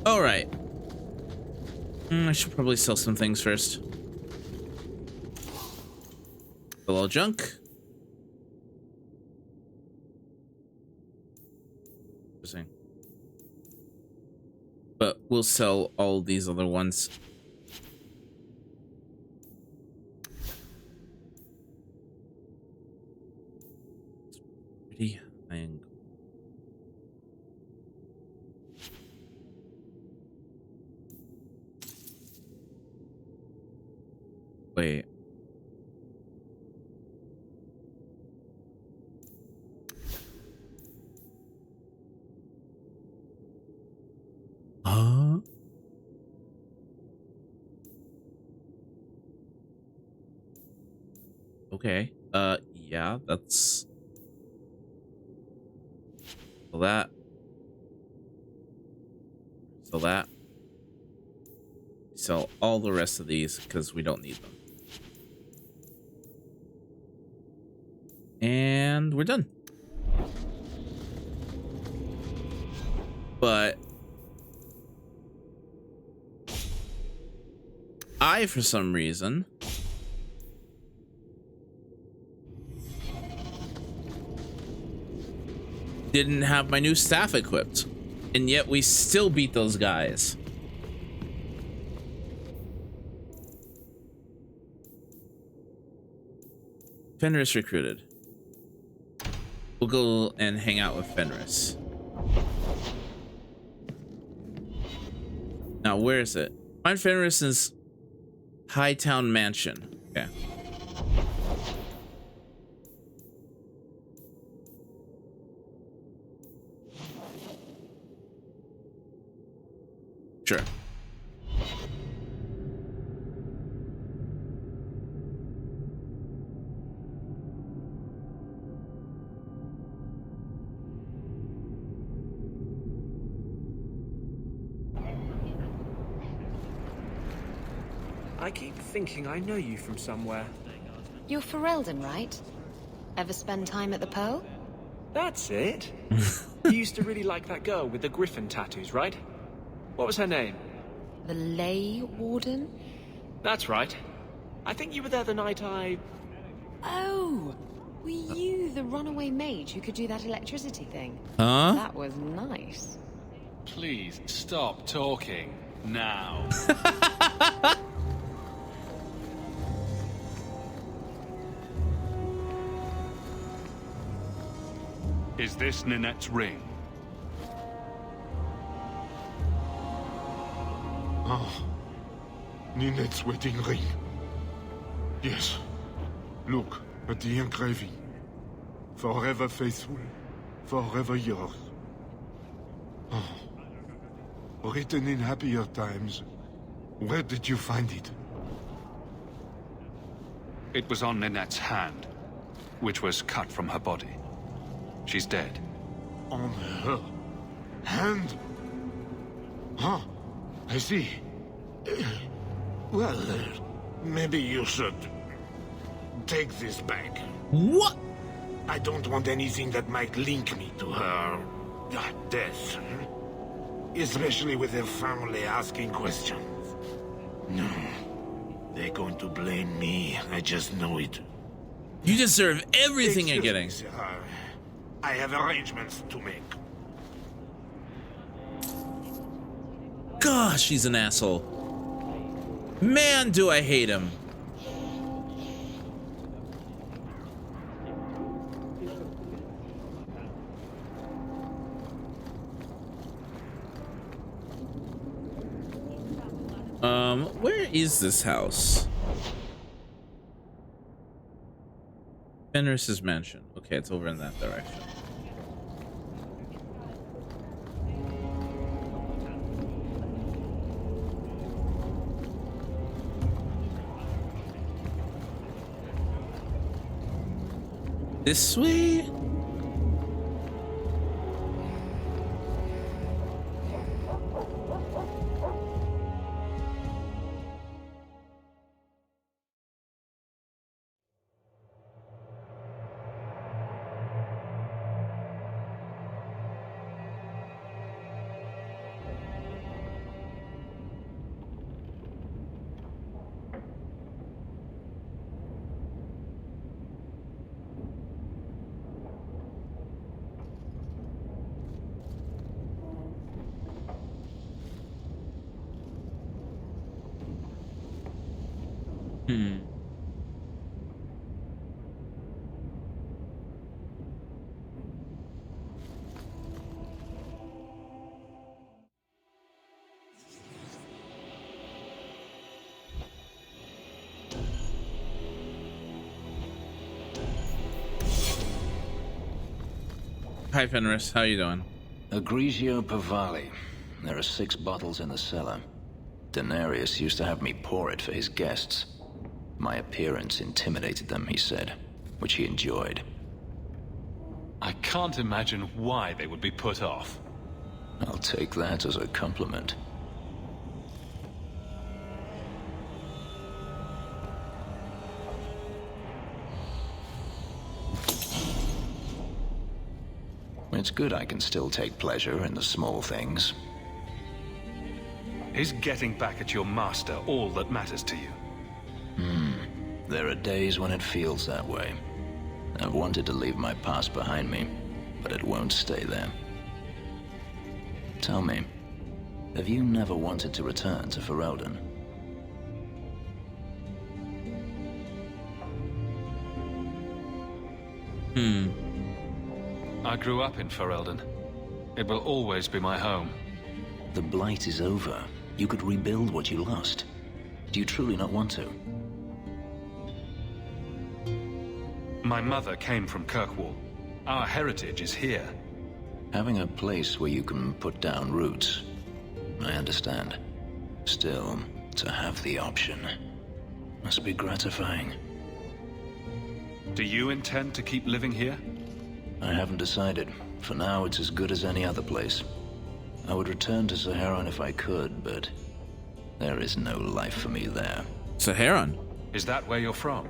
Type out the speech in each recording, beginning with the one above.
All right. I should probably sell some things first. A little junk. Interesting. But we'll sell all these other ones. Pretty high angle. Wait. Okay. Yeah, that's so that. So that. Sell all the rest of these because we don't need them. And we're done. But I, for some reason, didn't have my new staff equipped. And yet we still beat those guys. Fenris recruited. We'll go and hang out with Fenris. Now, where is it? Find Fenris's Hightown Mansion. Okay. Sure. I keep thinking I know you from somewhere. You're Ferelden, right? Ever spend time at the Pearl? That's it. You used to really like that girl with the griffin tattoos, right? What was her name? The Ley Warden? That's right. I think you were there the night I... Oh! Were you the runaway mage who could do that electricity thing? Huh? That was nice. Please stop talking now. Is this Ninette's ring? Ah, Ninette's wedding ring. Yes. Look at the engraving. Forever faithful, forever yours. Oh. Written in happier times. Where did you find it? It was on Ninette's hand, which was cut from her body. She's dead. On her hand? Huh. I see. Well, maybe you should take this back. What? I don't want anything that might link me to her death. Especially with her family asking questions. No. They're going to blame me. I just know it. You deserve everything you're getting. Excuse me, sir. I have arrangements to make. Gosh, he's an asshole. Man, do I hate him. Where is this house? Fenris's mansion. Okay, it's over in that direction. This way? Hmm. Hi Fenris, how you doing? Egregio Pavali. There are 6 bottles in the cellar. Denarius used to have me pour it for his guests. My appearance intimidated them, he said, which he enjoyed. I can't imagine why they would be put off. I'll take that as a compliment. It's good I can still take pleasure in the small things. Is getting back at your master all that matters to you? There are days when it feels that way. I've wanted to leave my past behind me, but it won't stay there. Tell me, have you never wanted to return to Ferelden? I grew up in Ferelden. It will always be my home. The Blight is over. You could rebuild what you lost. Do you truly not want to? My mother came from Kirkwall. Our heritage is here. Having a place where you can put down roots, I understand. Still, to have the option must be gratifying. Do you intend to keep living here? I haven't decided. For now, it's as good as any other place. I would return to Saharan if I could, but there is no life for me there. Saharan? Is that where you're from?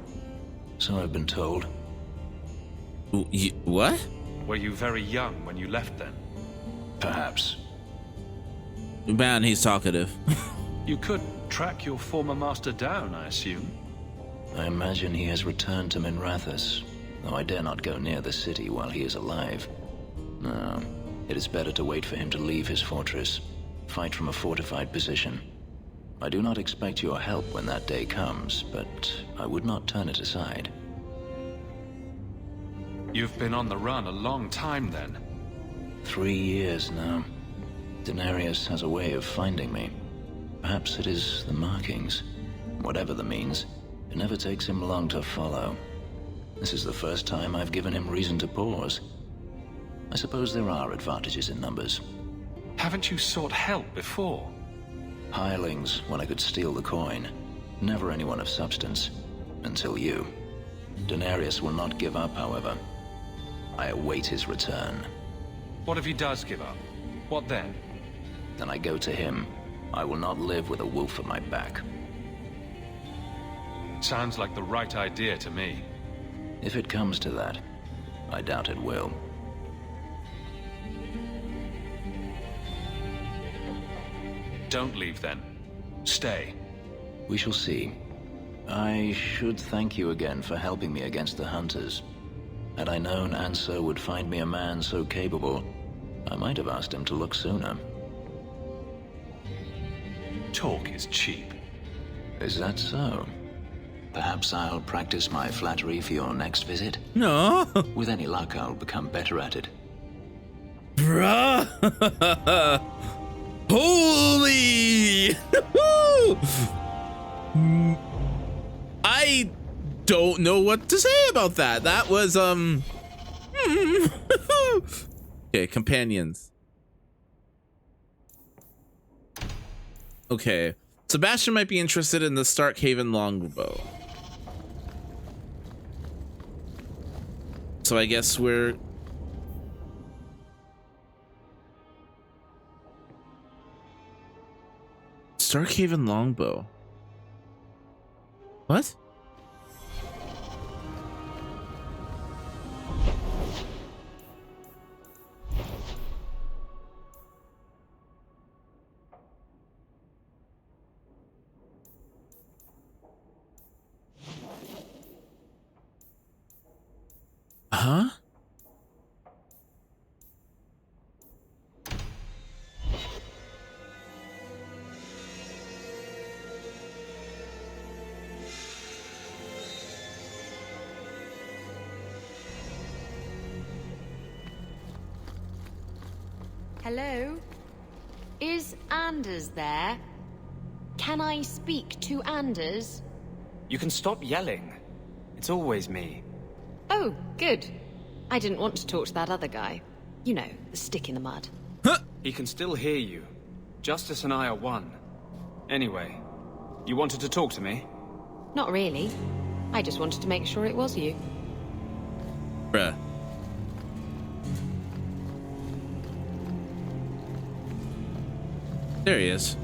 So I've been told. What? Were you very young when you left then? Perhaps. Man, he's talkative. You could track your former master down, I assume. I imagine he has returned to Minrathous, though I dare not go near the city while he is alive. No, it is better to wait for him to leave his fortress, fight from a fortified position. I do not expect your help when that day comes, but I would not turn it aside. You've been on the run a long time then. 3 years now. Denarius has a way of finding me. Perhaps it is the markings. Whatever the means, it never takes him long to follow. This is the first time I've given him reason to pause. I suppose there are advantages in numbers. Haven't you sought help before? Hirelings, when I could steal the coin. Never anyone of substance. Until you. Denarius will not give up, however. I await his return. What if he does give up? What then? Then I go to him. I will not live with a wolf at my back. Sounds like the right idea to me. If it comes to that, I doubt it will. Don't leave then. Stay. We shall see. I should thank you again for helping me against the hunters. Had I known Ansar would find me a man so capable, I might have asked him to look sooner. Talk is cheap. Is that so? Perhaps I'll practice my flattery for your next visit? No. With any luck, I'll become better at it. Bruh. Holy. I don't know what to say about that. That was okay, companions. Okay, Sebastian might be interested in the Starkhaven longbow. So I guess we're Starkhaven longbow. What? Huh? Hello? Is Anders there? Can I speak to Anders? You can stop yelling. It's always me. Oh, good. I didn't want to talk to that other guy. You know, the stick in the mud. He can still hear you. Justice and I are one. Anyway, you wanted to talk to me? Not really. I just wanted to make sure it was you. Bruh. There he is.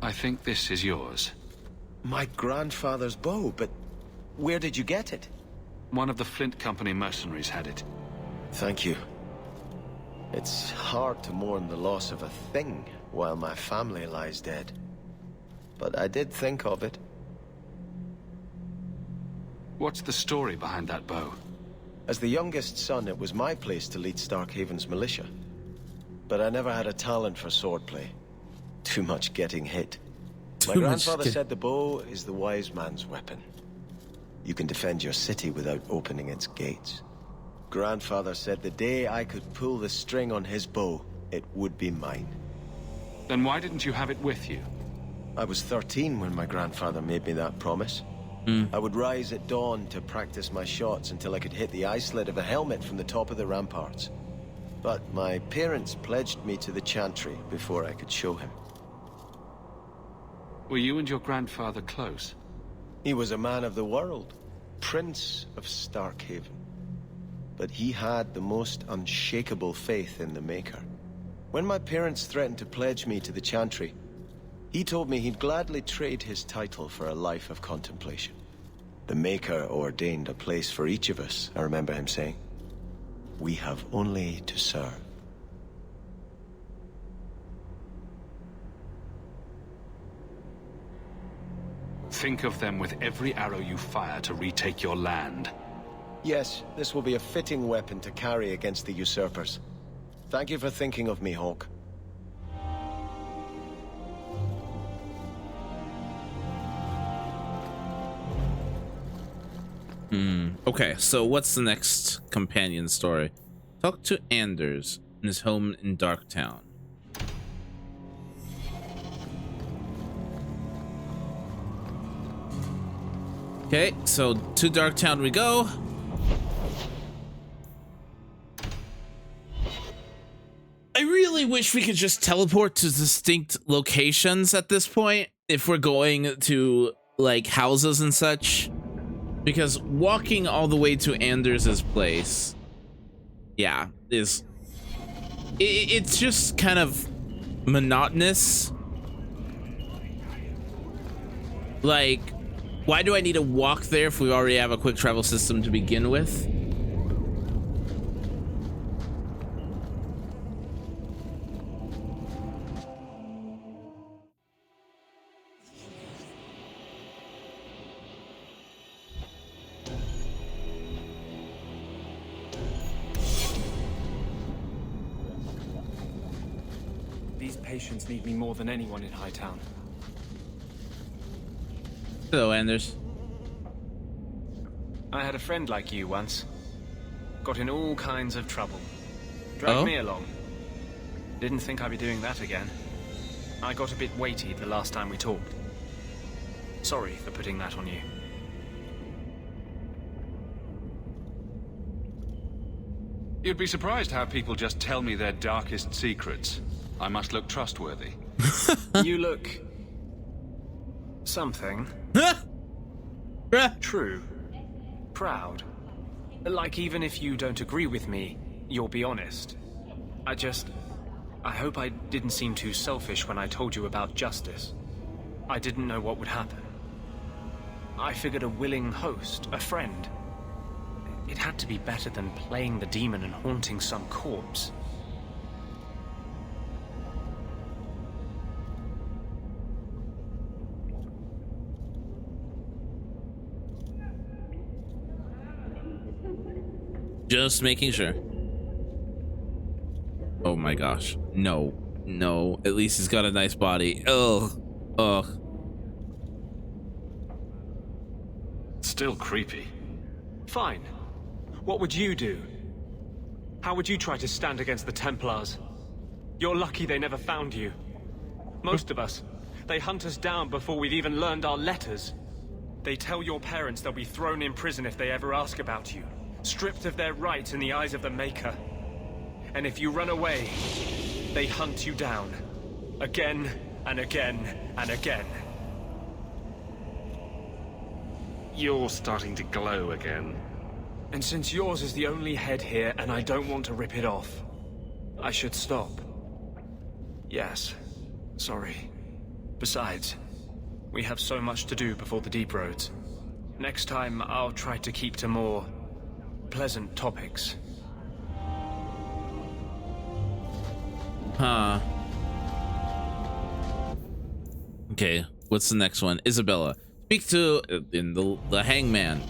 I think this is yours. My grandfather's bow, but where did you get it? One of the Flint Company mercenaries had it. Thank you. It's hard to mourn the loss of a thing while my family lies dead. But I did think of it. What's the story behind that bow? As the youngest son, it was my place to lead Starkhaven's militia. But I never had a talent for swordplay. Too much getting hit. My grandfather said the bow is the wise man's weapon. You can defend your city without opening its gates. Grandfather said the day I could pull the string on his bow, it would be mine. Then why didn't you have it with you? I was 13 when my grandfather made me that promise. I would rise at dawn to practice my shots until I could hit the eye slit of a helmet from the top of the ramparts. But my parents pledged me to the chantry before I could show him. Were you and your grandfather close? He was a man of the world, Prince of Starkhaven. But he had the most unshakable faith in the Maker. When my parents threatened to pledge me to the chantry, he told me he'd gladly trade his title for a life of contemplation. The Maker ordained a place for each of us, I remember him saying. We have only to serve. Think of them with every arrow you fire to retake your land. Yes, this will be a fitting weapon to carry against the usurpers. Thank you for thinking of me, Hawk. Okay, so what's the next companion story? Talk to Anders in his home in Darktown. Okay, so to Darktown we go. I really wish we could just teleport to distinct locations at this point if we're going to like houses and such, because walking all the way to Anders's place, yeah, it's just kind of monotonous. Like, why do I need to walk there if we already have a quick travel system to begin with? These patients need me more than anyone in Hightown. Hello, Anders. I had a friend like you once. Got in all kinds of trouble. Dragged me along. Didn't think I'd be doing that again. I got a bit weighty the last time we talked. Sorry for putting that on you. You'd be surprised how people just tell me their darkest secrets. I must look trustworthy. You look... something. True. Proud. Like even if you don't agree with me, you'll be honest. I hope I didn't seem too selfish when I told you about justice. I didn't know what would happen. I figured a willing host, a friend. It had to be better than playing the demon and haunting some corpse. Just making sure. Oh my gosh. No. No, at least he's got a nice body. Ugh. Ugh. Still creepy. Fine. What would you do? How would you try to stand against the Templars? You're lucky they never found you. Most of us, they hunt us down before we've even learned our letters. They tell your parents they'll be thrown in prison if they ever ask about you, stripped of their rights in the eyes of the Maker. And if you run away, they hunt you down. Again and again and again. You're starting to glow again. And since yours is the only head here and I don't want to rip it off, I should stop. Yes. Sorry. Besides, we have so much to do before the deep roads. Next time, I'll try to keep to more pleasant topics. Huh. Okay, what's the next one? Isabella. Speak to in the hangman.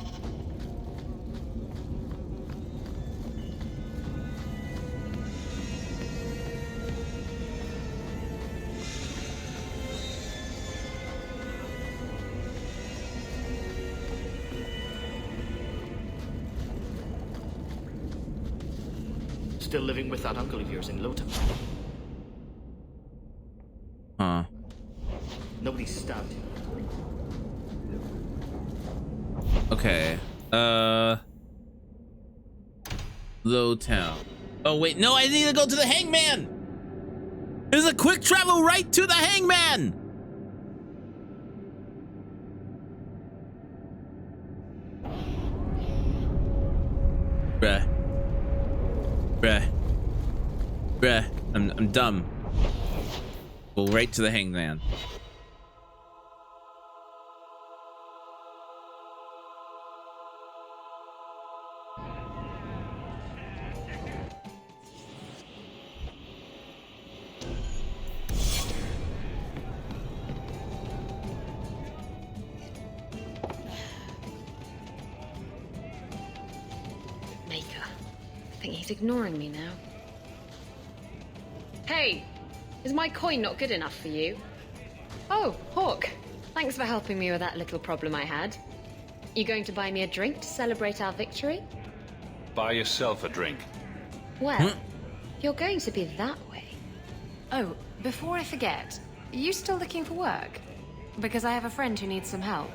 Still living with that uncle of yours in Lothar. Huh. Nobody stabbed him. Okay. Low town. Oh wait, no, I need to go to the hangman. There's a quick travel right to the hangman. Bruh. I'm dumb. Go right to the hangman. Maker. I think he's ignoring me now. Hey! Is my coin not good enough for you? Oh, Hawk. Thanks for helping me with that little problem I had. You going to buy me a drink to celebrate our victory? Buy yourself a drink. Well, you're going to be that way. Oh, before I forget, are you still looking for work? Because I have a friend who needs some help.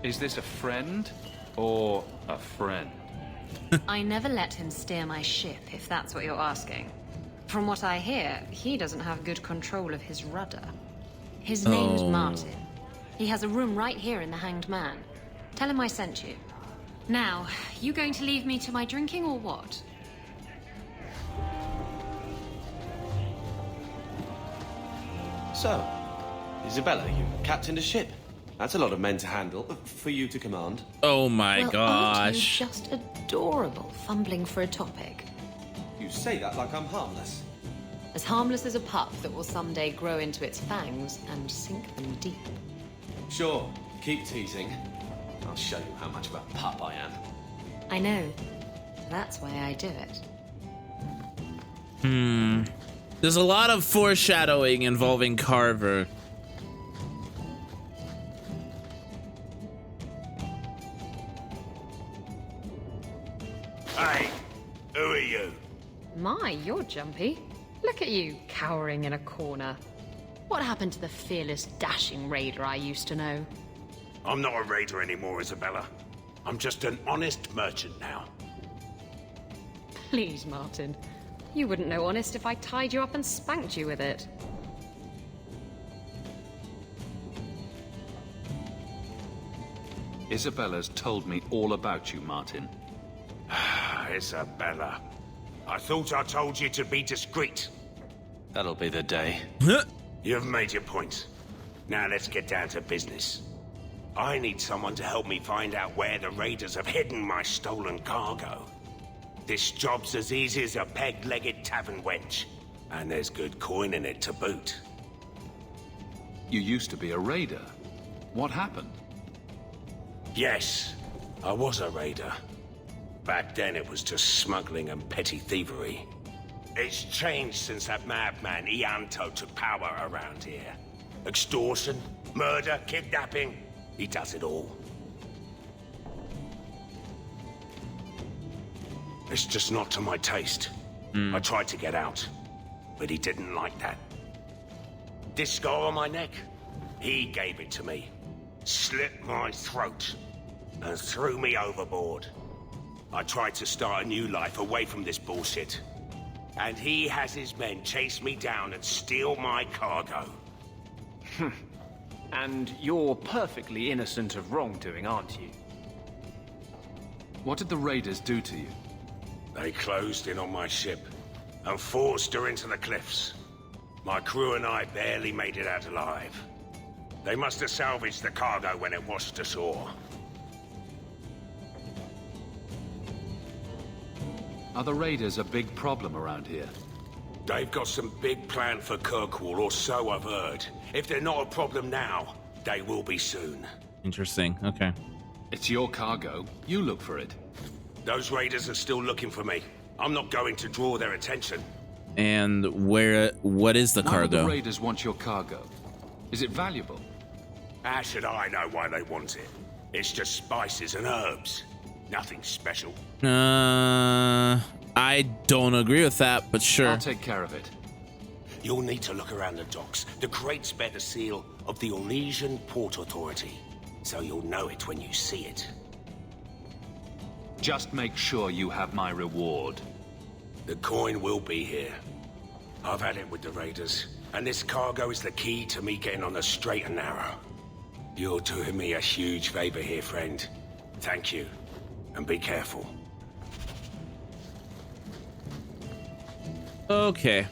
Is this a friend or a friend? I never let him steer my ship, if that's what you're asking. From what I hear, he doesn't have good control of his rudder. His name's Martin. He has a room right here in the Hanged Man. Tell him I sent you. Now, you going to leave me to my drinking or what? So, Isabella, you captained a ship. That's a lot of men to handle, for you to command. Oh my Aren't gosh. you just adorable, fumbling for a topic? You say that like I'm harmless. As harmless as a pup that will someday grow into its fangs and sink them deep. Sure, keep teasing. I'll show you how much of a pup I am. I know. That's why I do it. There's a lot of foreshadowing involving Carver. Hey, who are you? My, you're jumpy. Look at you, cowering in a corner. What happened to the fearless, dashing raider I used to know? I'm not a raider anymore, Isabella. I'm just an honest merchant now. Please, Martin. You wouldn't know honest if I tied you up and spanked you with it. Isabella's told me all about you, Martin. Isabella. I thought I told you to be discreet. That'll be the day. You've made your point. Now let's get down to business. I need someone to help me find out where the raiders have hidden my stolen cargo. This job's as easy as a peg-legged tavern wench. And there's good coin in it to boot. You used to be a raider. What happened? Yes, I was a raider. Back then it was just smuggling and petty thievery. It's changed since that madman Ianto took power around here. Extortion, murder, kidnapping. He does it all. It's just not to my taste. I tried to get out, but he didn't like that. This scar on my neck, he gave it to me. Slit my throat and threw me overboard. I tried to start a new life away from this bullshit. And he has his men chase me down and steal my cargo. And you're perfectly innocent of wrongdoing, aren't you? What did the raiders do to you? They closed in on my ship and forced her into the cliffs. My crew and I barely made it out alive. They must have salvaged the cargo when it washed ashore. Are the raiders a big problem around here? They've got some big plan for Kirkwall, or so I've heard. If they're not a problem now, they will be soon. Interesting. Okay. It's your cargo. You look for it. Those raiders are still looking for me. I'm not going to draw their attention. And what is the Why would cargo? the raiders want your cargo? Is it valuable? How should I know why they want it? It's just spices and herbs. Nothing special. I don't agree with that, but sure. I'll take care of it. You'll need to look around the docks. The crates bear the seal of the Orlesian Port Authority, so you'll know it when you see it. Just make sure you have my reward. The coin will be here. I've had it with the raiders, and this cargo is the key to me getting on the straight and narrow. You're doing me a huge favor here, friend. Thank you, and be careful. Okay.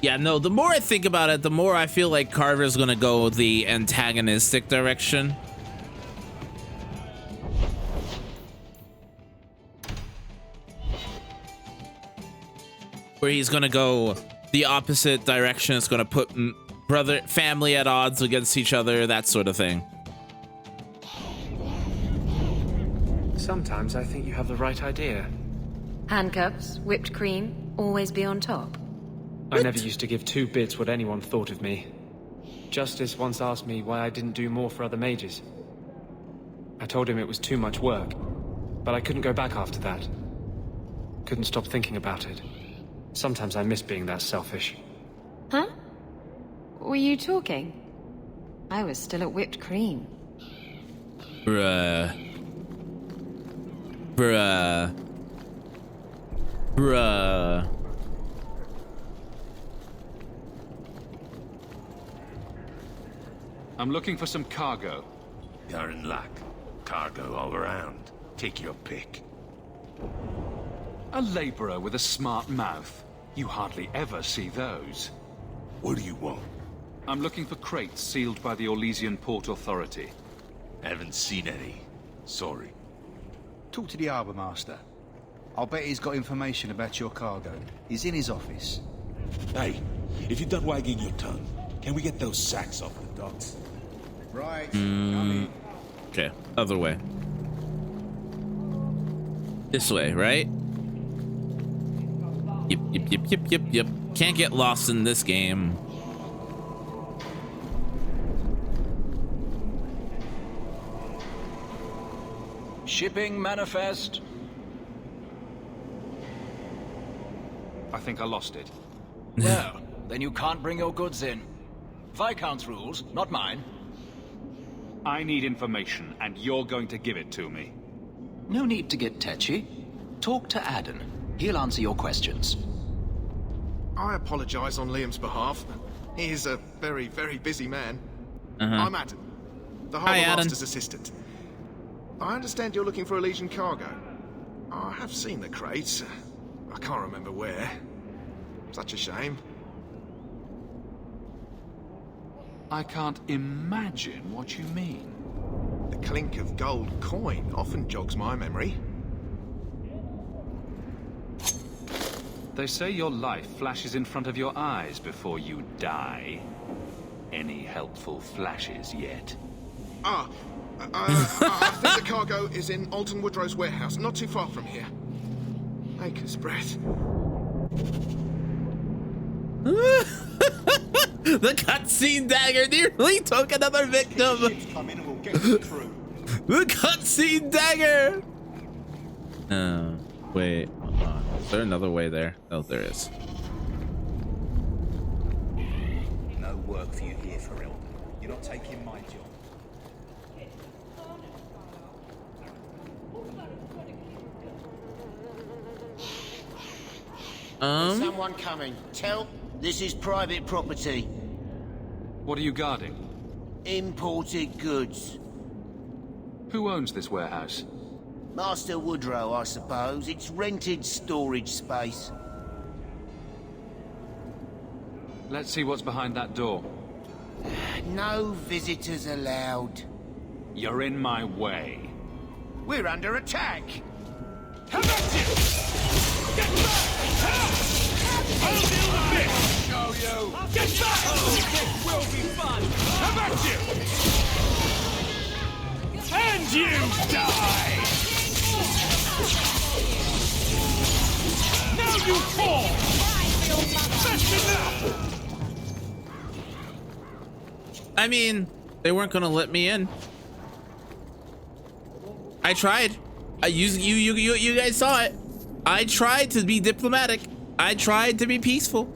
Yeah, no, the more I think about it, the more I feel like Carver's gonna go the antagonistic direction. Where he's gonna go the opposite direction. It's gonna put family at odds against each other, that sort of thing. Sometimes I think you have the right idea. Handcuffs, whipped cream, always be on top. I never used to give two bits what anyone thought of me. Justice once asked me why I didn't do more for other mages. I told him it was too much work, but I couldn't go back after that. Couldn't stop thinking about it. Sometimes I miss being that selfish. Huh? Were you talking? I was still at whipped cream. Bruh. I'm looking for some cargo. You're in luck. Cargo all around. Take your pick. A laborer with a smart mouth. You hardly ever see those. What do you want? I'm looking for crates sealed by the Orlesian Port Authority. Haven't seen any. Sorry. Talk to the harbour master. I'll bet he's got information about your cargo. He's in his office. Hey, if you're done wagging your tongue, can we get those sacks off the docks? Right, coming. Okay, other way. This way, right? Yep. Can't get lost in this game. Shipping manifest. I think I lost it. Well, then you can't bring your goods in. Viscount's rules, not mine. I need information, and you're going to give it to me. No need to get tetchy. Talk to Aden. He'll answer your questions. I apologize on Liam's behalf. He is a very, very busy man. I'm Adam, the Harbour Master's assistant. I understand you're looking for Elysian cargo. I have seen the crates. I can't remember where. Such a shame. I can't imagine what you mean. The clink of gold coin often jogs my memory. They say your life flashes in front of your eyes before you die. Any helpful flashes yet? Ah, I think the cargo is in Alton Woodrow's warehouse, not too far from here. Acre's breadth. The cutscene dagger nearly took another victim. The cutscene dagger. Wait. Hold on. Is there another way there? Oh, there is. No work for you here, for real. You're not taking my job. There's someone coming. Tell, this is private property. What are you guarding? Imported goods. Who owns this warehouse? Master Woodrow, I suppose. It's rented storage space. Let's see what's behind that door. No visitors allowed. You're in my way. We're under attack. How about you? Get back! I'll deal with this! Show you! Get back! Oh, this will be fun! How about you? And you die! Now you fall! That's enough! I mean, they weren't gonna let me in. I tried. You guys saw it. I tried to be diplomatic. I tried to be peaceful.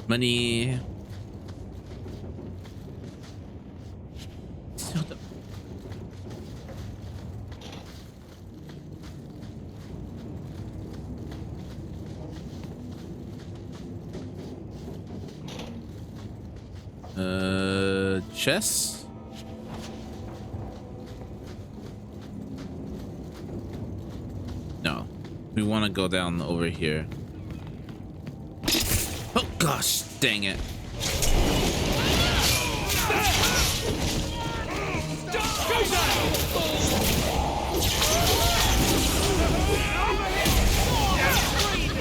Money. Chess? No. We want to go down over here. Oh gosh, dang it.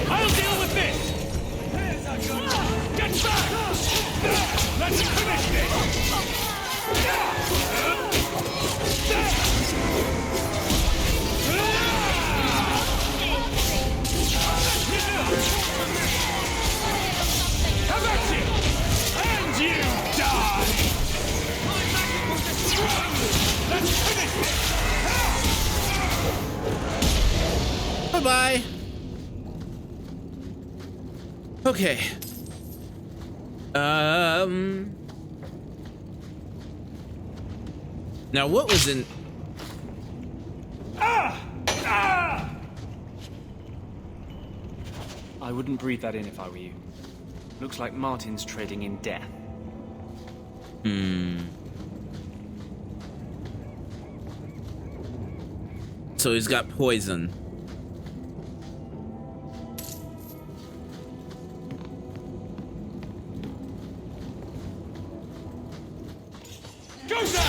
I'll deal with this! Get back! Let's finish this! How about you? And you die! Let's finish this! Bye-bye. Okay. Now what was in... I wouldn't breathe that in if I were you. Looks like Martin's trading in death. So he's got poison. Go down!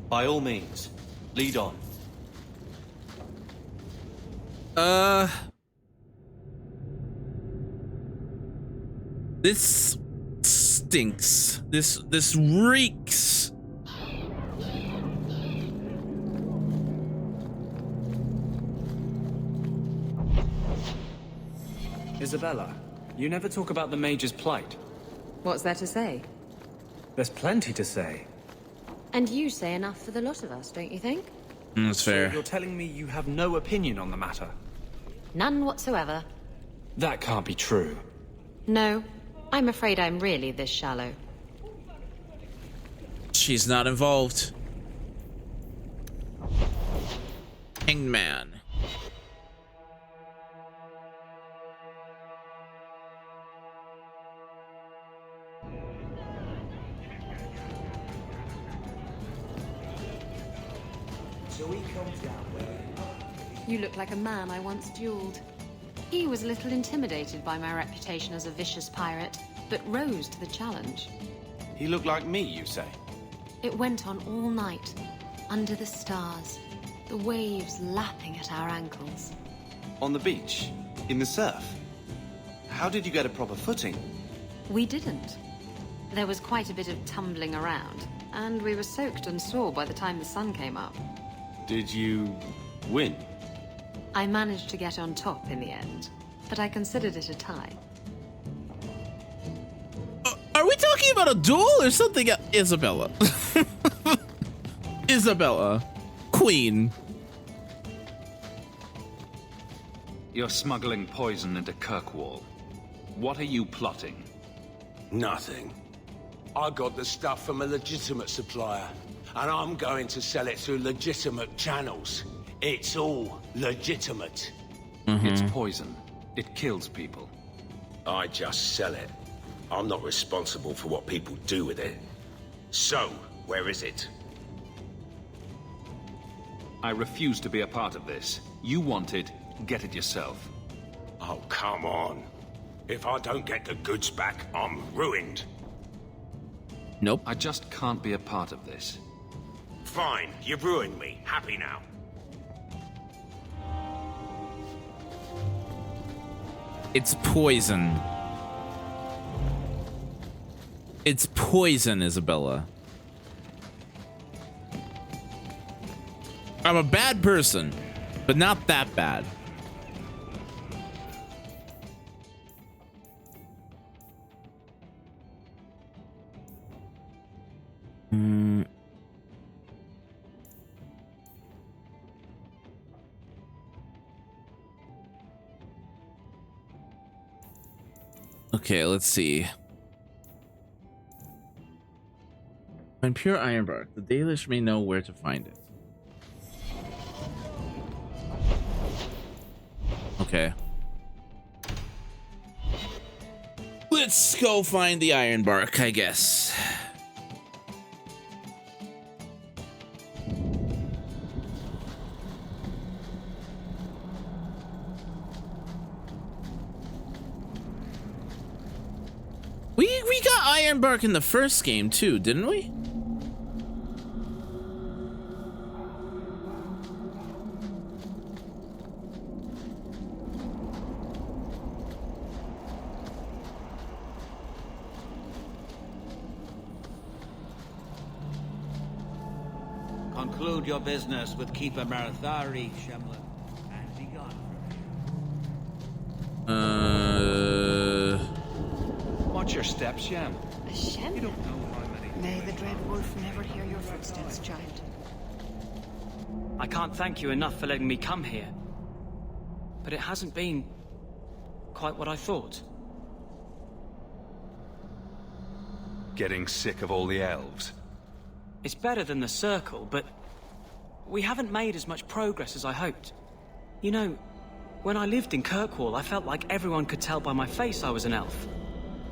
By all means, lead on. This stinks. This reeks. Isabella, you never talk about the Major's plight. What's there to say? There's plenty to say. And you say enough for the lot of us, don't you think? That's fair. So you're telling me you have no opinion on the matter? None whatsoever. That can't be true. No, I'm afraid I'm really this shallow. She's not involved. Hangman. So he comes down where? You look like a man I once dueled. He was a little intimidated by my reputation as a vicious pirate, but rose to the challenge. He looked like me, you say? It went on all night, under the stars, the waves lapping at our ankles. On the beach? In the surf? How did you get a proper footing? We didn't. There was quite a bit of tumbling around, and we were soaked and sore by the time the sun came up. Did you win? I managed to get on top in the end, but I considered it a tie. Are we talking about a duel or something else? Isabella. Isabella. Queen. You're smuggling poison into Kirkwall. What are you plotting? Nothing. I got the stuff from a legitimate supplier, and I'm going to sell it through legitimate channels. It's all legitimate. It's poison. It kills people. I just sell it. I'm not responsible for what people do with it. So, where is it? I refuse to be a part of this. You want it, get it yourself. Oh, come on. If I don't get the goods back, I'm ruined. Nope. I just can't be a part of this. Fine, you've ruined me. Happy now. It's poison. It's poison, Isabella. I'm a bad person, but not that bad. Okay, let's see. Find pure ironbark. The Dalish may know where to find it. Okay. Let's go find the ironbark, I guess. We got ironbark in the first game too, didn't we? Conclude your business with Keeper Marathari, Shemlin, and be gone from here. Watch your steps, Shem. A Shem? You don't know how many... May the Dread Wolf never hear your footsteps, child. I can't thank you enough for letting me come here. But it hasn't been quite what I thought. Getting sick of all the elves? It's better than the Circle, but we haven't made as much progress as I hoped. You know, when I lived in Kirkwall, I felt like everyone could tell by my face I was an elf.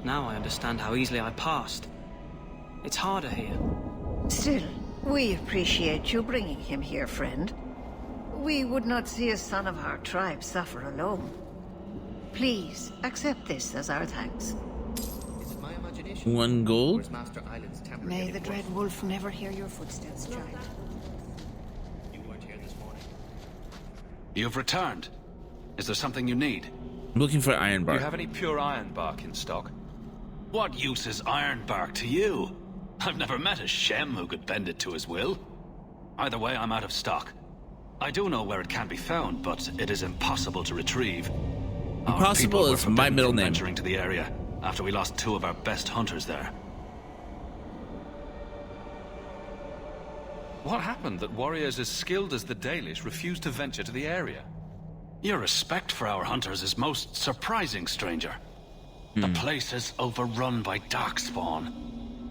Now I understand how easily I passed. It's harder here. Still, we appreciate you bringing him here, friend. We would not see a son of our tribe suffer alone. Please, accept this as our thanks. Is it my imagination? 1 gold. Or is Master Island's temper May getting the Dread worse? Wolf never hear your footsteps, child. You weren't here this morning. You've returned. Is there something you need? I'm looking for Do ironbark. you have any pure ironbark in stock? What use is ironbark to you? I've never met a Shem who could bend it to his will. Either way, I'm out of stock. I do know where it can be found, but it is impossible to retrieve. Our Impossible people were is my forbidden middle from name. venturing to the area after we lost 2 of our best hunters there. What happened that warriors as skilled as the Dalish refused to venture to the area? Your respect for our hunters is most surprising, stranger. The place is overrun by darkspawn.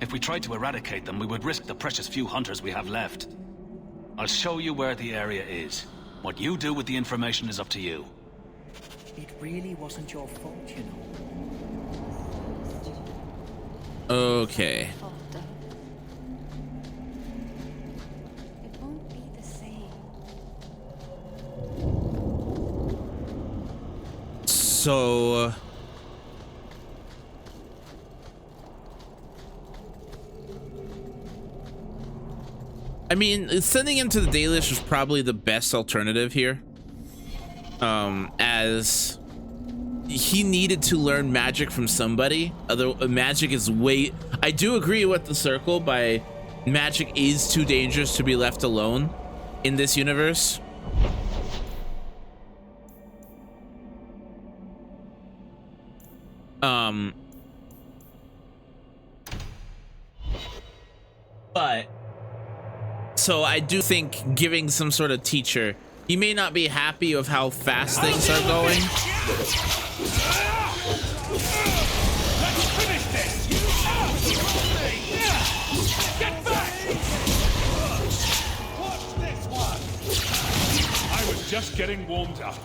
If we tried to eradicate them, we would risk the precious few hunters we have left. I'll show you where the area is. What you do with the information is up to you. It really wasn't your fault, you know. Okay. It won't be the same. So I mean, sending him to the Dalish was probably the best alternative here. As he needed to learn magic from somebody. Although magic is way... I do agree with the circle by magic is too dangerous to be left alone in this universe. But so I do think giving some sort of teacher, he may not be happy with how fast things are going. Let's finish this! Get back! Watch this one! I was just getting warmed up.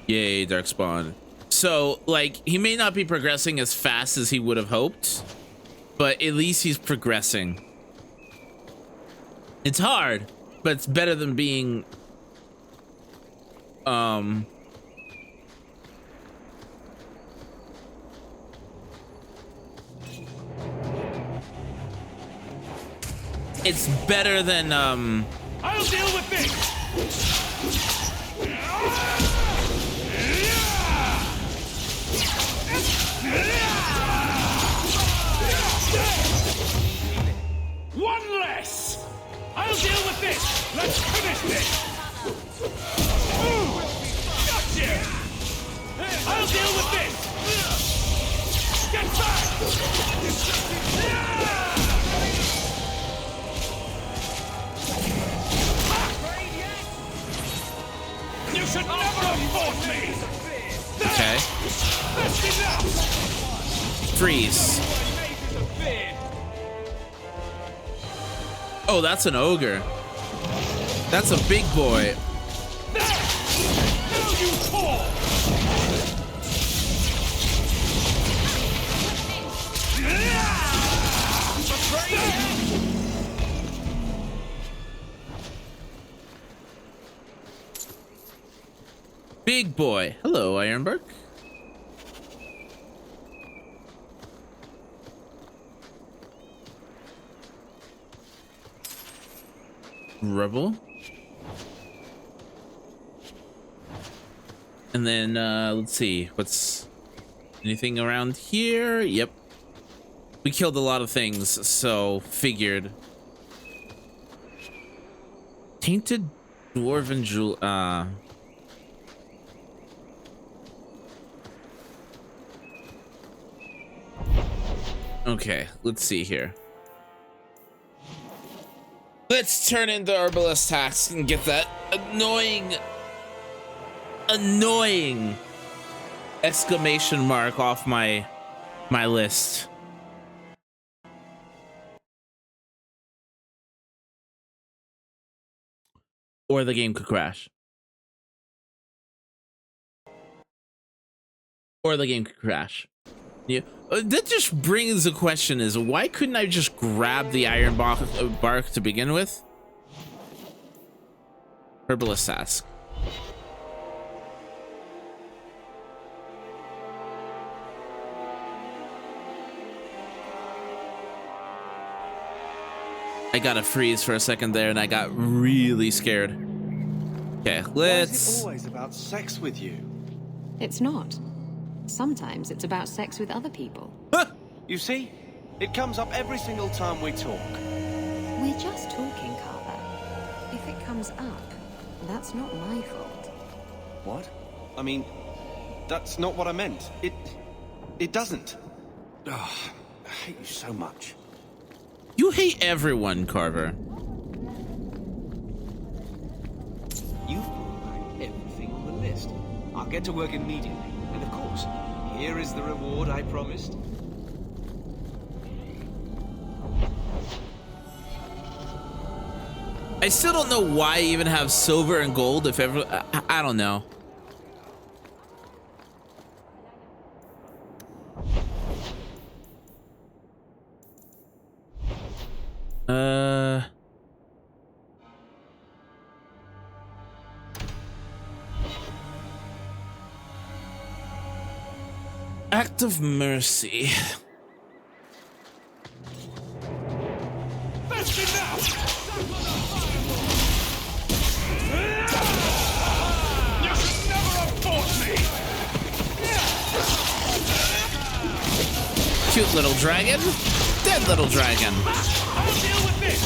Yay, Darkspawn. So, like, he may not be progressing as fast as he would have hoped, but at least he's progressing. It's hard, but it's better than being it's better than I'll deal with this. One less. I'll deal with this. Let's finish this. Gotcha. I'll deal with this. Get back. You should never have fought me. okay. That's enough. Freeze. Oh, that's an ogre. That's a big boy. Now you fall. Big boy. Hello, Ironbark. Rebel. And then let's see what's anything around here. Yep, we killed a lot of things, so figured. Tainted dwarven jewel. Okay, let's see here. Let's turn into Herbalist task and get that annoying exclamation mark off my list. Or the game could crash. Or the game could crash. Yeah, that just brings the question: is why couldn't I just grab the iron bark to begin with? Herbalist task. I got a freeze for a second there, and I got really scared. Okay, let's. Why is it always about sex with you? It's not. Sometimes it's about sex with other people. You see? It comes up every single time we talk. We're just talking, Carver. If it comes up, that's not my fault. What? I mean, that's not what I meant. It doesn't. Ugh, I hate you so much. You hate everyone, Carver. You've brought back everything on the list. I'll get to work immediately. And of course, here is the reward I promised. I still don't know why I even have silver and gold, if ever. I don't know. Act of mercy. That's enough! You should never have fought me! Cute little dragon. Dead little dragon. I'll deal with this!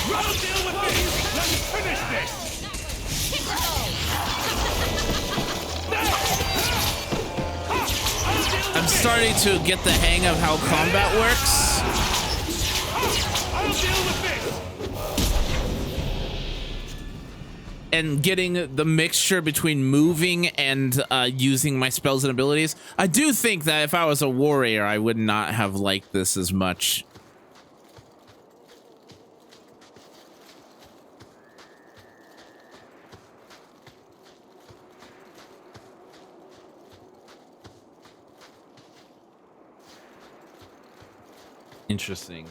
I'll deal with this! Let's finish this! I'm starting to get the hang of how combat works. I'll deal with this! And getting the mixture between moving and using my spells and abilities. I do think that if I was a warrior, I would not have liked this as much. Interesting.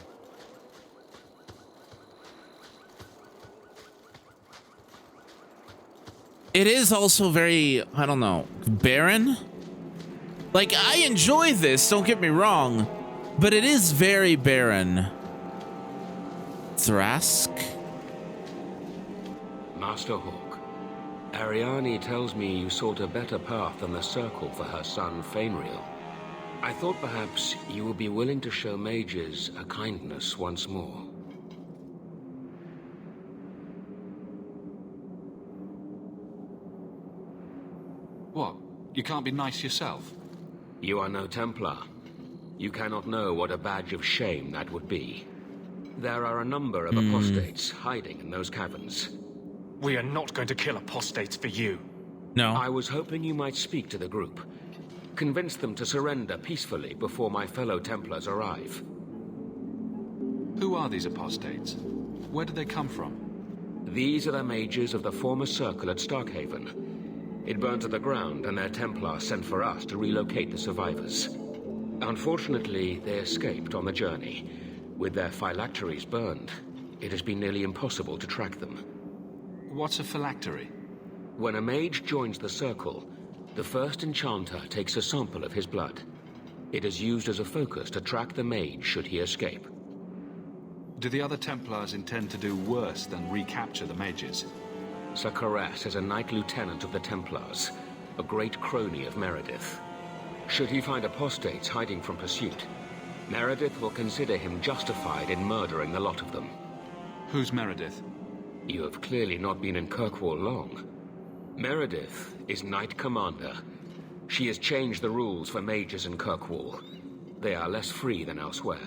It is also very, I don't know, barren. Like, I enjoy this, don't get me wrong, but it is very barren. Thrask? Master Hawk, Ariane tells me you sought a better path than the Circle for her son, Fainriel. I thought perhaps you would be willing to show mages a kindness once more. What? You can't be nice yourself? You are no Templar. You cannot know what a badge of shame that would be. There are a number of apostates hiding in those caverns. We are not going to kill apostates for you. No. I was hoping you might speak to the group. Convince them to surrender peacefully before my fellow Templars arrive. Who are these apostates? Where do they come from? These are the mages of the former Circle at Starkhaven. It burned to the ground, and their Templars sent for us to relocate the survivors. Unfortunately, they escaped on the journey. With their phylacteries burned, it has been nearly impossible to track them. What's a phylactery? When a mage joins the Circle, the first enchanter takes a sample of his blood. It is used as a focus to track the mage should he escape. Do the other Templars intend to do worse than recapture the mages? Sir Karas is a Knight Lieutenant of the Templars, a great crony of Meredith. Should he find apostates hiding from pursuit, Meredith will consider him justified in murdering the lot of them. Who's Meredith? You have clearly not been in Kirkwall long. Meredith is Knight Commander. She has changed the rules for mages in Kirkwall. They are less free than elsewhere.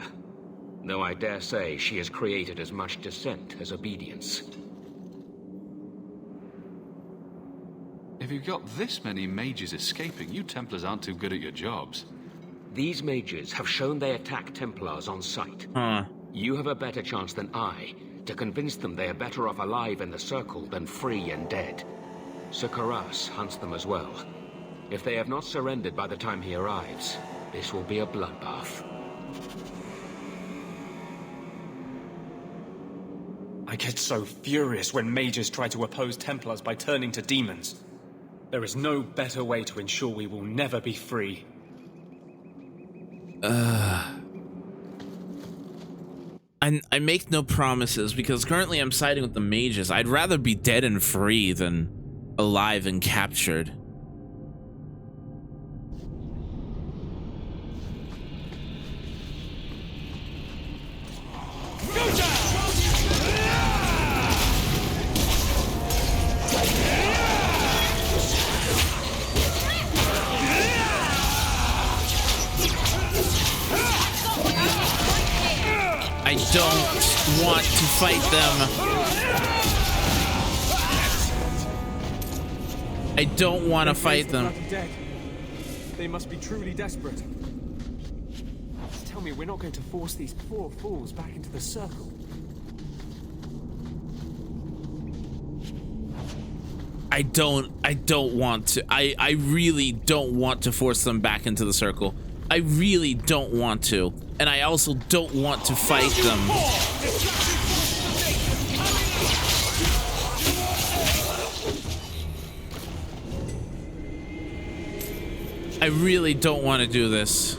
Though I dare say she has created as much dissent as obedience. If you've got this many mages escaping, you Templars aren't too good at your jobs. These mages have shown they attack Templars on sight. You have a better chance than I to convince them they are better off alive in the Circle than free and dead. Sir Karas hunts them as well. If they have not surrendered by the time he arrives, this will be a bloodbath. I get so furious when mages try to oppose Templars by turning to demons. There is no better way to ensure we will never be free. I make no promises because currently I'm siding with the mages. I'd rather be dead and free than alive and captured. I don't want to fight them. I don't want to fight them. Dead. They must be truly desperate. Just tell me we're not going to force these poor fools back into the circle. I don't want to. I really don't want to force them back into the circle. I really don't want to. And I also don't want to fight them. I really don't want to do this.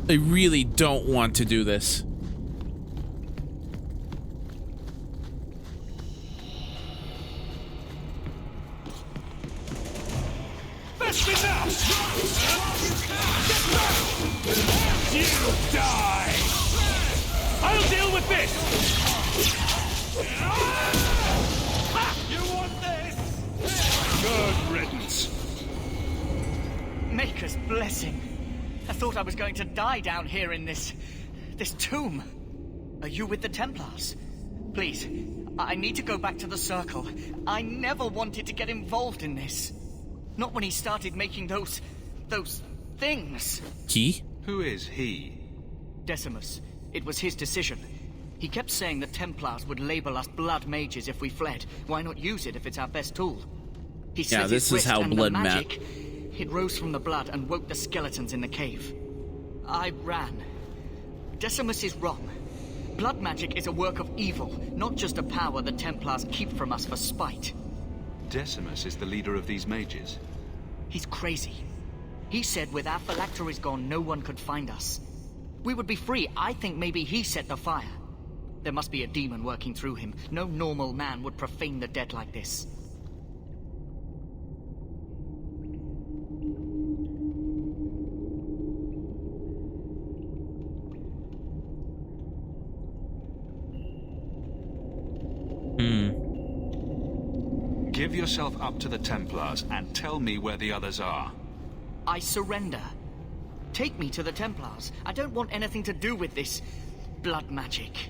I really don't want to do this. That's enough! Get back! You die! I'll deal with this! You want this? Good riddance. Maker's blessing. I thought I was going to die down here in this tomb. Are you with the Templars? Please, I need to go back to the Circle. I never wanted to get involved in this. Not when he started making those things. He? Who is he? Decimus. It was his decision. He kept saying the Templars would label us blood mages if we fled. Why not use it if it's our best tool? He yeah, this is how blood magic. It rose from the blood and woke the skeletons in the cave. I ran. Decimus is wrong. Blood magic is a work of evil, not just a power the Templars keep from us for spite. Decimus is the leader of these mages. He's crazy. He said with our phylacteries gone, no one could find us. We would be free. I think maybe he set the fire. There must be a demon working through him. No normal man would profane the dead like this. Give yourself up to the Templars and tell me where the others are. I surrender. Take me to the Templars. I don't want anything to do with this blood magic.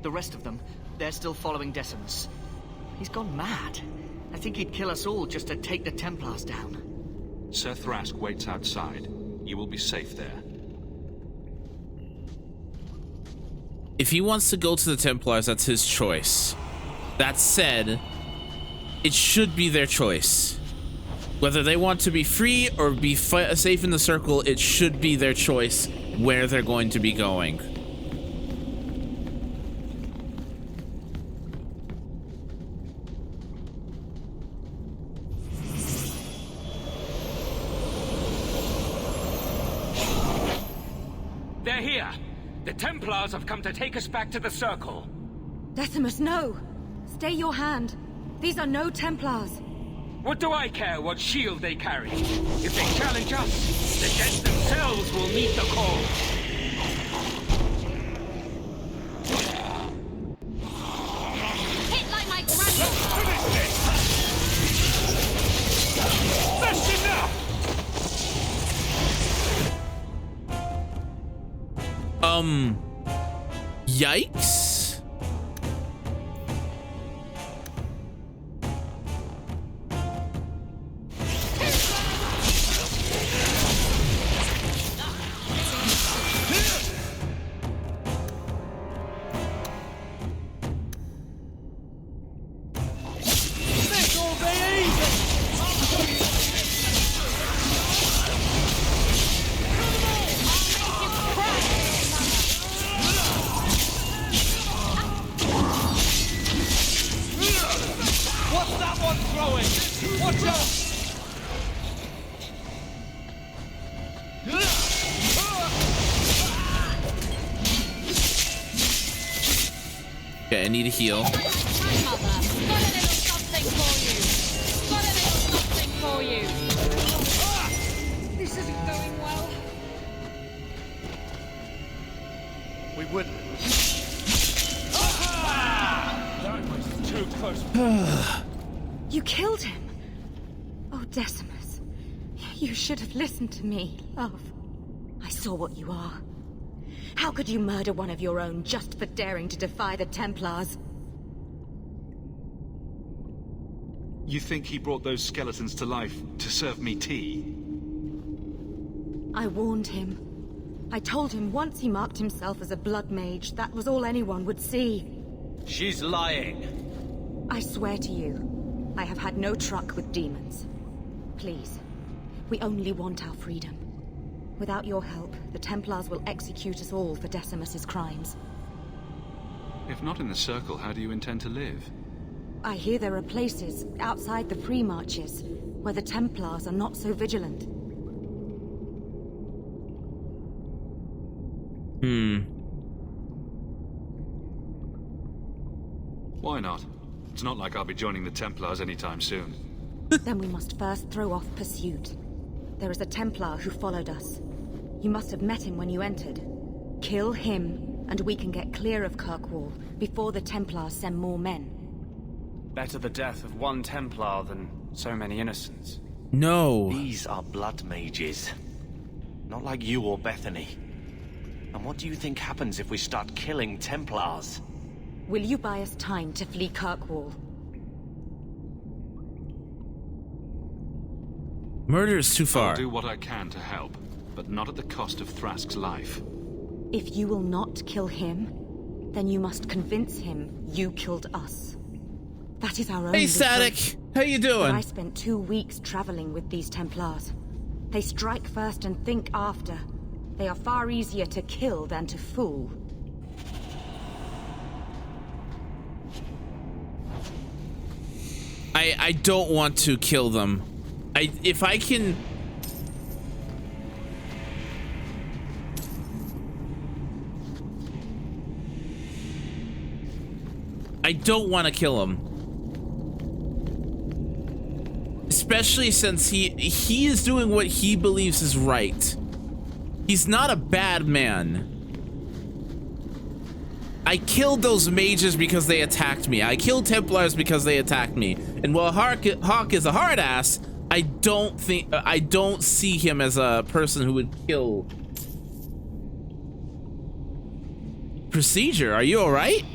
The rest of them, they're still following Decimus. He's gone mad. I think he'd kill us all just to take the Templars down. Sir Thrask waits outside. You will be safe there. If he wants to go to the Templars, that's his choice. That said, it should be their choice. Whether they want to be free or be safe in the Circle, it should be their choice where they're going to be going. They're here. The Templars have come to take us back to the Circle. Decimus, no! Stay your hand. These are no Templars. What do I care what shield they carry? If they challenge us, the dead themselves will meet the call. Hit like my grandma! Let's finish this! That's enough! Yikes. Okay, I need a heal. This isn't going well. We wouldn't. That was too close. You killed him. Oh, Decimus. You should have listened to me, love. I saw what you are. How could you murder one of your own just for daring to defy the Templars? You think he brought those skeletons to life to serve me tea? I warned him. I told him once he marked himself as a blood mage, that was all anyone would see. She's lying. I swear to you, I have had no truck with demons. Please, we only want our freedom. Without your help, the Templars will execute us all for Decimus's crimes. If not in the Circle, how do you intend to live? I hear there are places outside the pre-marches where the Templars are not so vigilant. Why not? It's not like I'll be joining the Templars anytime soon. Then we must first throw off pursuit. There is a Templar who followed us. You must have met him when you entered. Kill him, and we can get clear of Kirkwall before the Templars send more men. Better the death of one Templar than so many innocents. No. These are blood mages. Not like you or Bethany. And what do you think happens if we start killing Templars? Will you buy us time to flee Kirkwall? Murder is too far. I'll do what I can to help, but not at the cost of Thrask's life. If you will not kill him, then you must convince him you killed us. That is our own. Hey, Static! How you doing? I spent 2 weeks traveling with these Templars. They strike first and think after. They are far easier to kill than to fool. I don't want to kill them. If I can... I don't want to kill him. Especially since he is doing what he believes is right. He's not a bad man. I killed those mages because they attacked me. I killed Templars because they attacked me. And while Hawk is a hard ass, I don't see him as a person who would kill. Procedure, are you all right?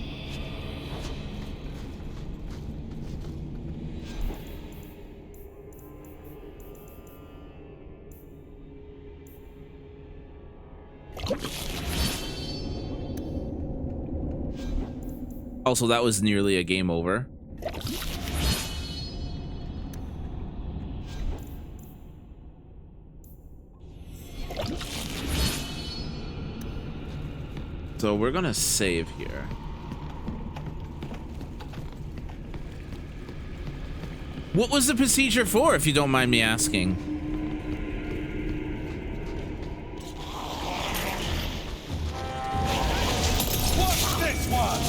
Also, that was nearly a game over. So we're gonna save here. What was the procedure for, if you don't mind me asking? What's this one?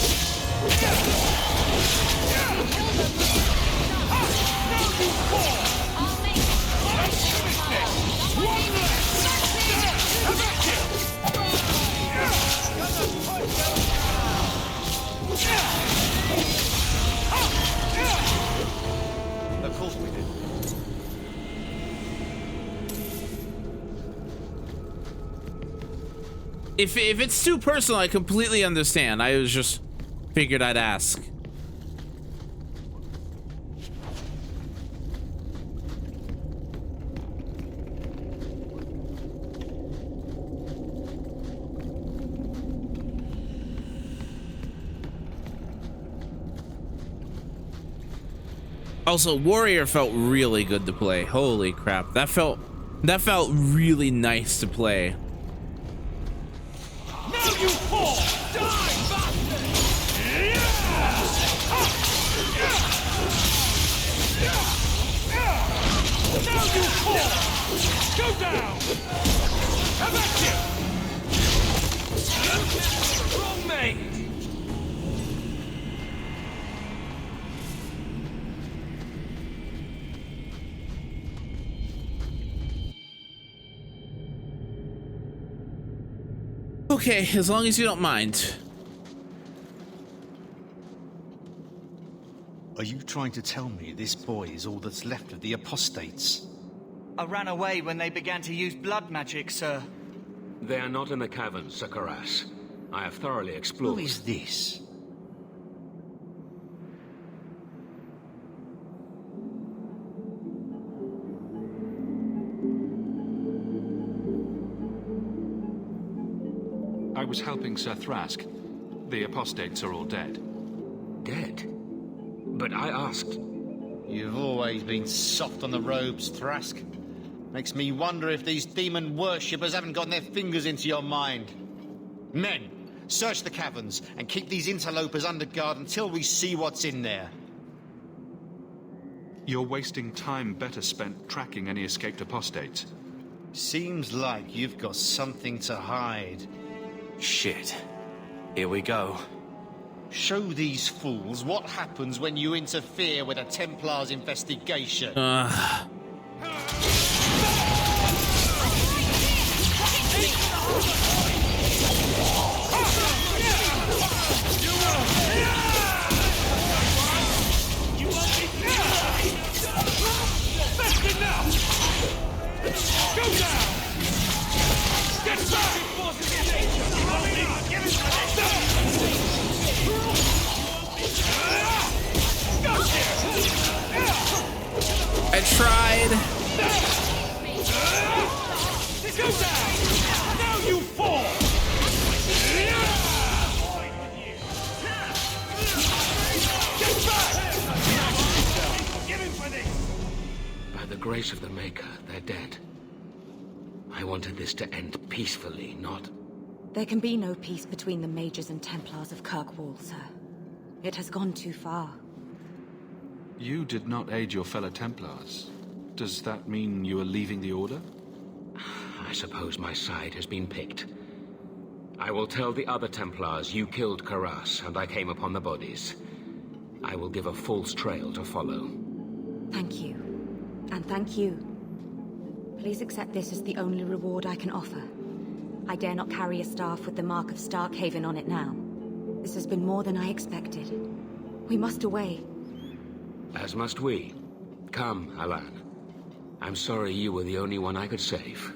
Of course we did. If it's too personal, I completely understand. I was just figured I'd ask. Also, Warrior felt really good to play. Holy crap. That felt really nice to play. Now you fall! Die, bastard! Now you fall! Go down! How about you? Wrong me! Okay, as long as you don't mind. Are you trying to tell me this boy is all that's left of the apostates? I ran away when they began to use blood magic, sir. They are not in the caverns, Sakaras. I have thoroughly explored. Who is this? I was helping Sir Thrask. The apostates are all dead. Dead? But I asked... You've always been soft on the robes, Thrask. Makes me wonder if these demon worshippers haven't gotten their fingers into your mind. Men, search the caverns and keep these interlopers under guard until we see what's in there. You're wasting time better spent tracking any escaped apostates. Seems like you've got something to hide. Shit. Here we go. Show these fools what happens when you interfere with a Templar's investigation. I tried. Go down! Now you fall! Get back! Give him for this! By the grace of the Maker, they're dead. I wanted this to end peacefully, not... There can be no peace between the Mages and Templars of Kirkwall, sir. It has gone too far. You did not aid your fellow Templars. Does that mean you are leaving the Order? I suppose my side has been picked. I will tell the other Templars you killed Karas and I came upon the bodies. I will give a false trail to follow. Thank you. And thank you. Please accept this as the only reward I can offer. I dare not carry a staff with the mark of Starkhaven on it now. This has been more than I expected. We must away. As must we. Come, Alan. I'm sorry you were the only one I could save.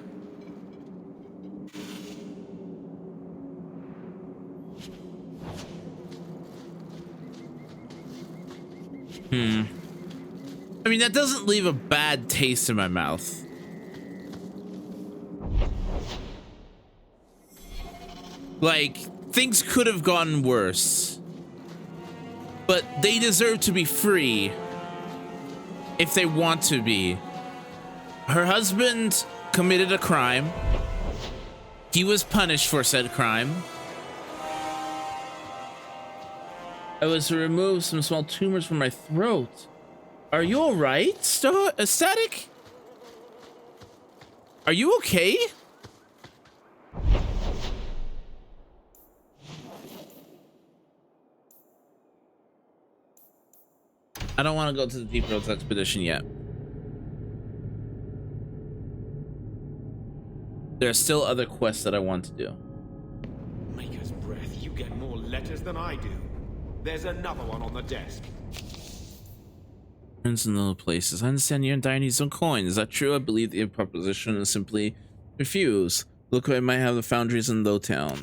I mean, that doesn't leave a bad taste in my mouth. Like, things could have gone worse. But they deserve to be free. If they want to be. Her husband committed a crime. He was punished for said crime. I was to remove some small tumors from my throat. Are you alright, Static? Are you okay? I don't want to go to the Deep Roads expedition yet. There are still other quests that I want to do. Maker's breath, you get more letters than I do. There's another one on the desk. Friends in little places. I understand you and Diane need some coin. Is that true? I believe the proposition is simply refuse. Look, I might have the foundries in Lowtown.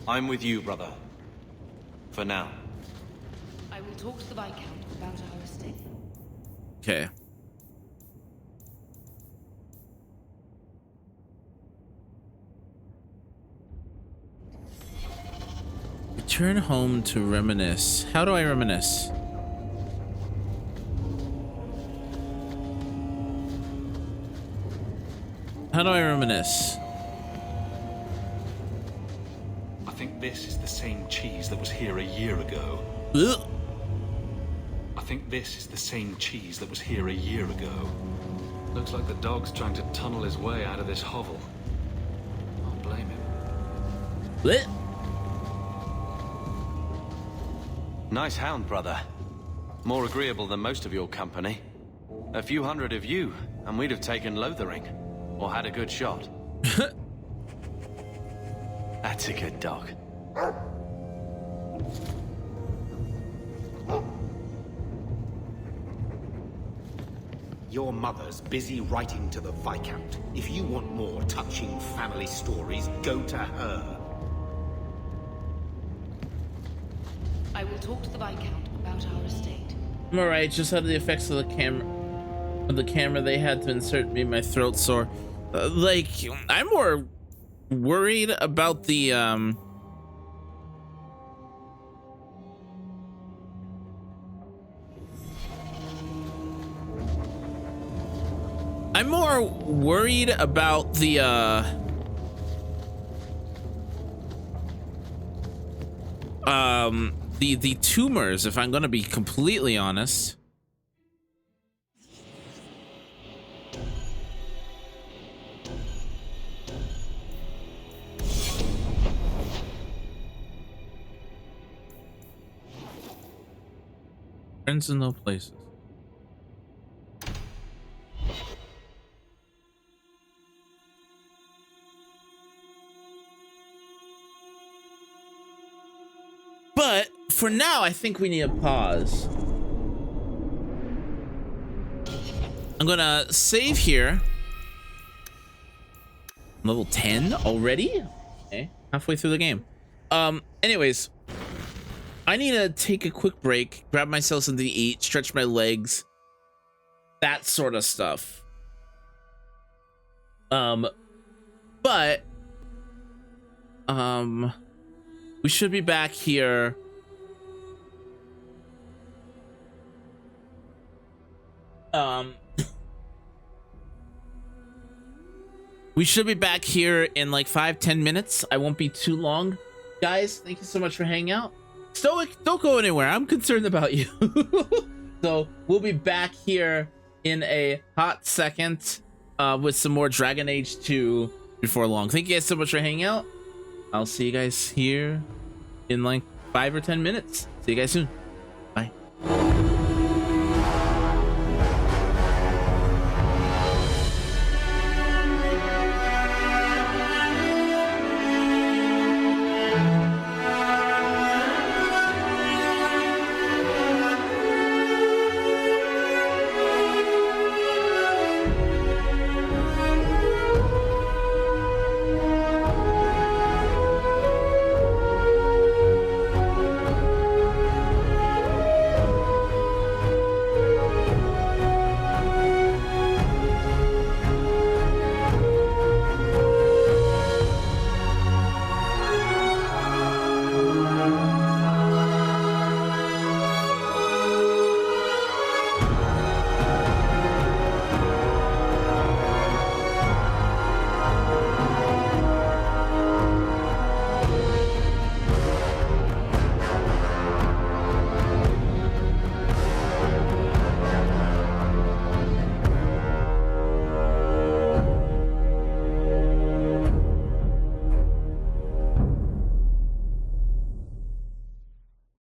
I'm with you, brother. For now. I will talk to the Viscount about our estate. Okay. Return home to reminisce. How do I reminisce? How do I reminisce? I think this is the same cheese that was here a year ago. Ugh. I think this is the same cheese that was here a year ago. Looks like the dog's trying to tunnel his way out of this hovel. I'll blame him. Blech. Nice hound, brother. More agreeable than most of your company. A few hundred of you, and we'd have taken Lothering. Or had a good shot. That's a good dog. Your mother's busy writing to the Viscount. If you want more touching family stories, go to her. I will talk to the Viscount about our estate. I'm alright, just had the effects of the camera they had to insert me, my throat sore. Like, I'm more worried about the I'm more worried about the tumors, if I'm gonna be completely honest. Friends in no places. But for now, I think we need a pause. I'm gonna save here. Level 10 already? Okay, halfway through the game. Anyways, I need to take a quick break, grab myself something to eat, stretch my legs, that sort of stuff. But we should be back here. We should be back here in like 5-10 minutes. I won't be too long. Guys, thank you so much for hanging out. Stoic, don't go anywhere. I'm concerned about you. So we'll be back here in a hot second with some more Dragon Age 2 before long. Thank you guys so much for hanging out. I'll see you guys here in like 5 or 10 minutes. See you guys soon.